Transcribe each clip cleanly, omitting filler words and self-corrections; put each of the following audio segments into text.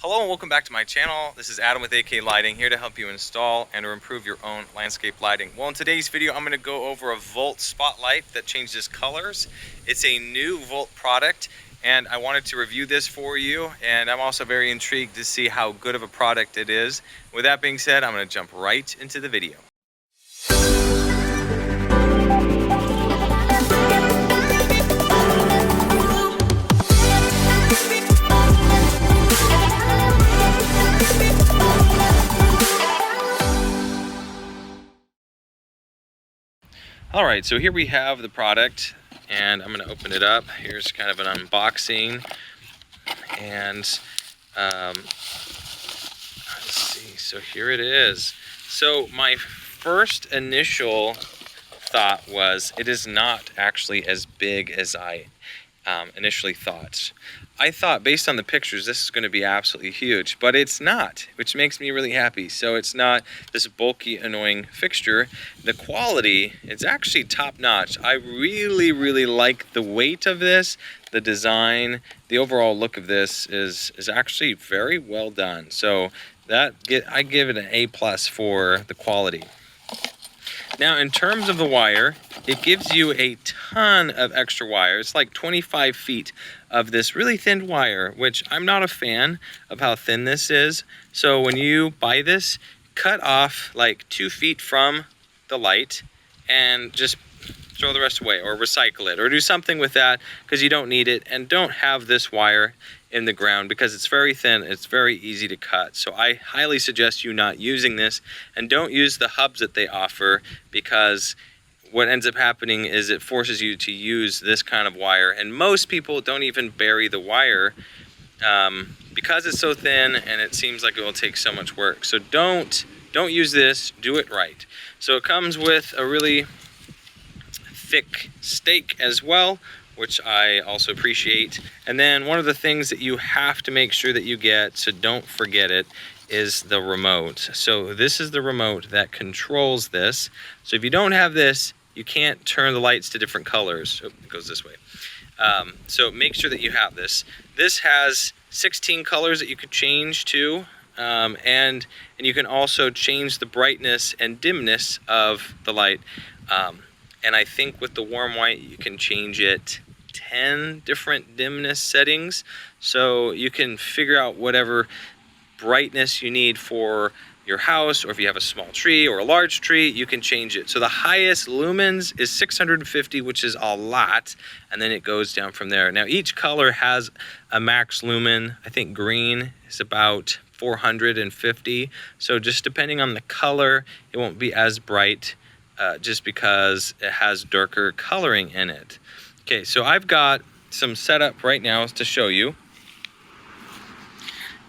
Hello and welcome back to my channel. This is Adam with AK Lighting, here to help you install and or improve your own landscape lighting. Well, in today's video, I'm going to go over a Volt spotlight that changes colors. It's a new Volt product, and I wanted to review this for you, and I'm also very intrigued to see how good of a product it is. With that being said, I'm going to jump right into the video. Alright, so here we have the product, and I'm going to open it up. Here's kind of an unboxing, and let's see, so here it is. So my first initial thought was it is not actually as big as I initially thought. I thought based on the pictures this is going to be absolutely huge, but it's not, which makes me really happy. So it's not this bulky, annoying fixture. The quality, it's actually top-notch. I really like the weight of this, the design, the overall look of this is actually very well done. So I give it an A+ for the quality. Now, in terms of the wire, it gives you a ton of extra wire. It's like 25 feet of this really thin wire, which I'm not a fan of how thin this is. So when you buy this, cut off like 2 feet from the light and just throw the rest away, or recycle it, or do something with that, because you don't need it. And don't have this wire in the ground because it's very thin, it's very easy to cut. So I highly suggest you not using this, and don't use the hubs that they offer, because what ends up happening is it forces you to use this kind of wire, and most people don't even bury the wire because it's so thin and it seems like it will take so much work. So don't use this, do it right. So it comes with a really thick stake as well, which I also appreciate. And then one of the things that you have to make sure that you get, so don't forget it, is the remote. So this is the remote that controls this. So if you don't have this, you can't turn the lights to different colors. Oh, it goes this way. So make sure that you have this. This has 16 colors that you could change to, and you can also change the brightness and dimness of the light. And I think with the warm white, you can change it 10 different dimness settings. So you can figure out whatever brightness you need for your house, or if you have a small tree or a large tree, you can change it. So the highest lumens is 650, which is a lot, and then it goes down from there. Now each color has a max lumen. I think green is about 450. So just depending on the color, it won't be as bright. Just because it has darker coloring in it. Okay, so I've got some setup right now to show you.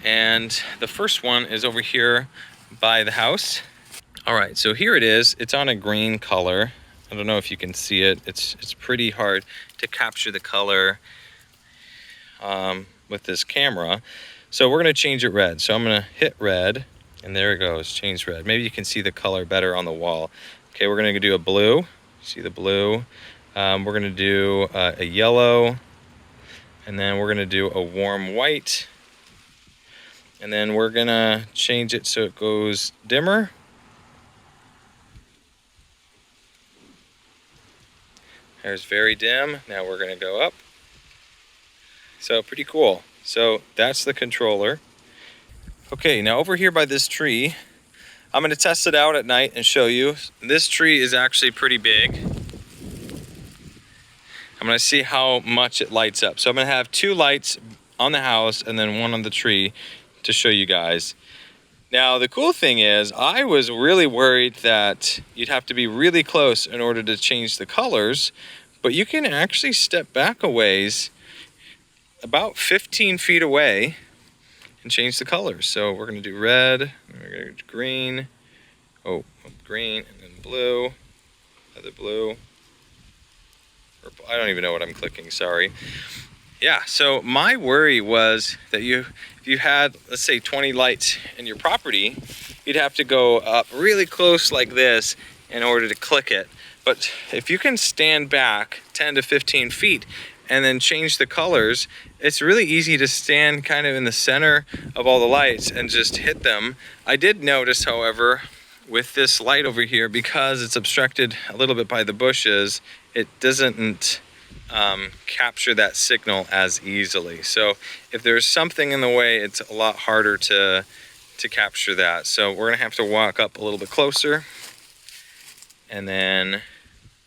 And the first one is over here by the house. All right, so here it is. It's on a green color. I don't know if you can see it. It's pretty hard to capture the color with this camera. So we're gonna change it red. So I'm gonna hit red, and there it goes, change red. Maybe you can see the color better on the wall. Okay, we're gonna do a blue. See the blue? We're gonna do a yellow, and then we're gonna do a warm white, and then we're gonna change it so it goes dimmer. There's very dim. Now we're gonna go up. So pretty cool. So that's the controller. Okay, now over here by this tree, I'm going to test it out at night and show you. This tree is actually pretty big. I'm going to see how much it lights up. So I'm going to have 2 lights on the house and then 1 on the tree to show you guys. Now the cool thing is, I was really worried that you'd have to be really close in order to change the colors, but you can actually step back a ways, about 15 feet away, and change the colors. So we're going to do red, we're going to do green, green, and then blue, other blue, purple. I don't even know what I'm clicking, sorry. Yeah, so my worry was that if you had, let's say, 20 lights in your property, you'd have to go up really close like this in order to click it. But if you can stand back 10 to 15 feet and then change the colors, it's really easy to stand kind of in the center of all the lights and just hit them. I did notice, however, with this light over here, because it's obstructed a little bit by the bushes, it doesn't capture that signal as easily. So if there's something in the way, it's a lot harder to capture that. So we're gonna have to walk up a little bit closer, and then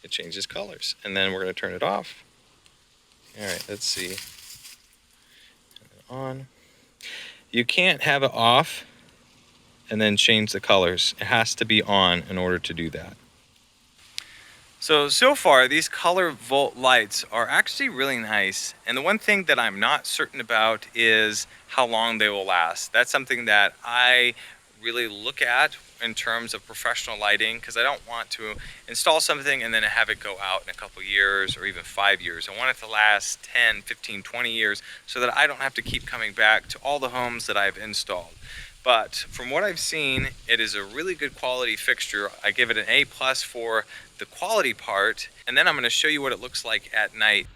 it changes colors, and then we're gonna turn it off. All right, let's see. Turn it on. You can't have it off and then change the colors. It has to be on in order to do that. So far, these color volt lights are actually really nice. And the one thing that I'm not certain about is how long they will last. That's something that I really look at in terms of professional lighting, because I don't want to install something and then have it go out in a couple years or even 5 years. I want it to last 10, 15, 20 years so that I don't have to keep coming back to all the homes that I've installed. But from what I've seen, it is a really good quality fixture. I give it an A+ for the quality part, and then I'm going to show you what it looks like at night.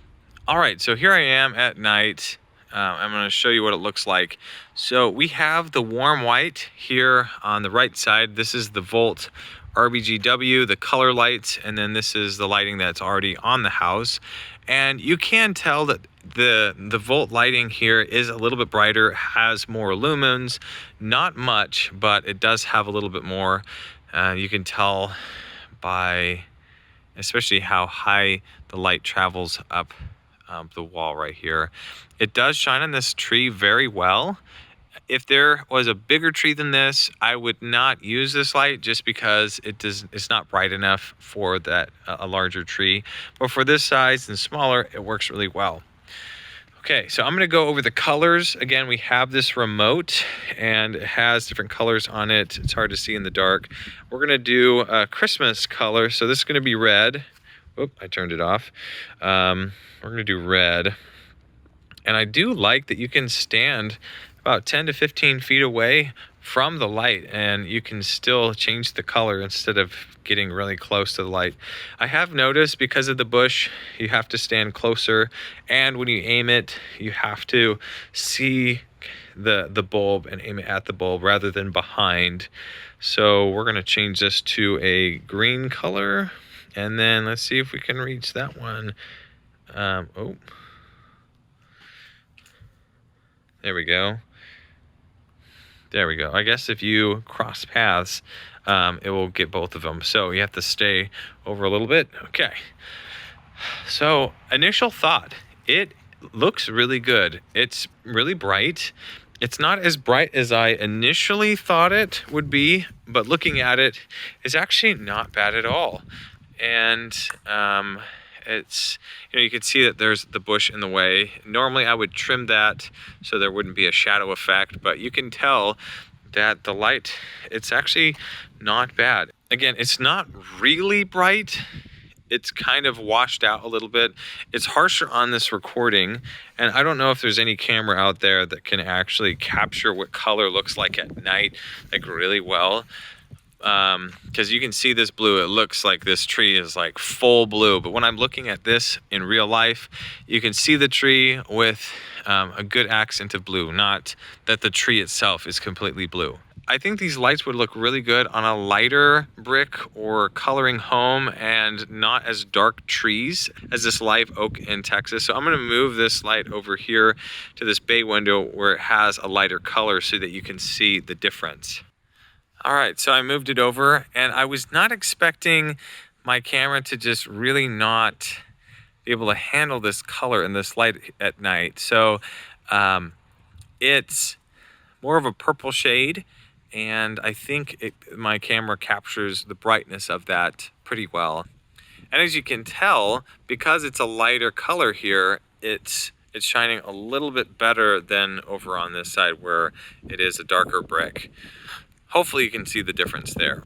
All right, so here I am at night. I'm going to show you what it looks like. So we have the warm white here on the right side. This is the Volt RGBW, the color lights, and then this is the lighting that's already on the house. And you can tell that the Volt lighting here is a little bit brighter, has more lumens, not much, but it does have a little bit more. You can tell by especially how high the light travels up the wall right here. It does shine on this tree very well. If there was a bigger tree than this, I would not use this light just because it's not bright enough for that a larger tree. But for this size and smaller, it works really well. Okay, so I'm going to go over the colors. Again, we have this remote and it has different colors on it. It's hard to see in the dark. We're going to do a Christmas color. So this is going to be red. Oop, I turned it off. We're going to do red. And I do like that you can stand about 10 to 15 feet away from the light and you can still change the color instead of getting really close to the light. I have noticed because of the bush, you have to stand closer, and when you aim it, you have to see the bulb and aim it at the bulb rather than behind. So we're going to change this to a green color, and then let's see if we can reach that one. Oh, there we go. There we go. I guess if you cross paths, it will get both of them. So you have to stay over a little bit. Okay. So initial thought, it looks really good. It's really bright. It's not as bright as I initially thought it would be, but looking at it, it's actually not bad at all. And it's, you can see that there's the bush in the way. Normally I would trim that so there wouldn't be a shadow effect, but you can tell that the light, it's actually not bad. Again, it's not really bright. It's kind of washed out a little bit. It's harsher on this recording, and I don't know if there's any camera out there that can actually capture what color looks like at night, like really well. Because you can see this blue, it looks like this tree is like full blue, but when I'm looking at this in real life, you can see the tree with a good accent of blue, not that the tree itself is completely blue. I think these lights would look really good on a lighter brick or coloring home and not as dark trees as this live oak in Texas. So I'm going to move this light over here to this bay window where it has a lighter color so that you can see the difference. All right, so I moved it over, and I was not expecting my camera to just really not be able to handle this color and this light at night. So it's more of a purple shade, and I think my camera captures the brightness of that pretty well. And as you can tell, because it's a lighter color here, it's shining a little bit better than over on this side where it is a darker brick. Hopefully you can see the difference there.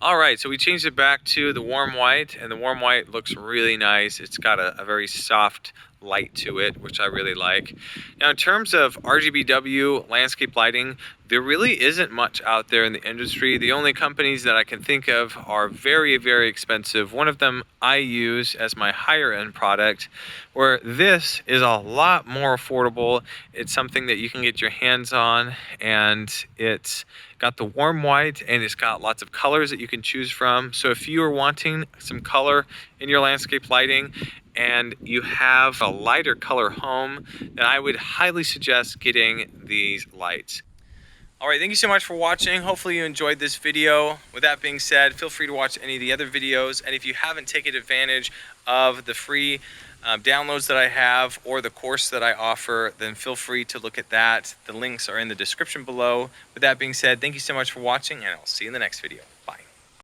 All right, so we changed it back to the warm white, and the warm white looks really nice. It's got a very soft light to it, which I really like. Now, in terms of RGBW landscape lighting, there really isn't much out there in the industry. The only companies that I can think of are very, very expensive. One of them I use as my higher end product, where this is a lot more affordable. It's something that you can get your hands on, and it's got the warm white, and it's got lots of colors that you can choose from. So if you are wanting some color in your landscape lighting and you have a lighter color home, then I would highly suggest getting these lights. All right, thank you so much for watching. Hopefully you enjoyed this video. With that being said, feel free to watch any of the other videos. And if you haven't taken advantage of the free downloads that I have or the course that I offer, then feel free to look at that. The links are in the description below. With that being said, thank you so much for watching, and I'll see you in the next video.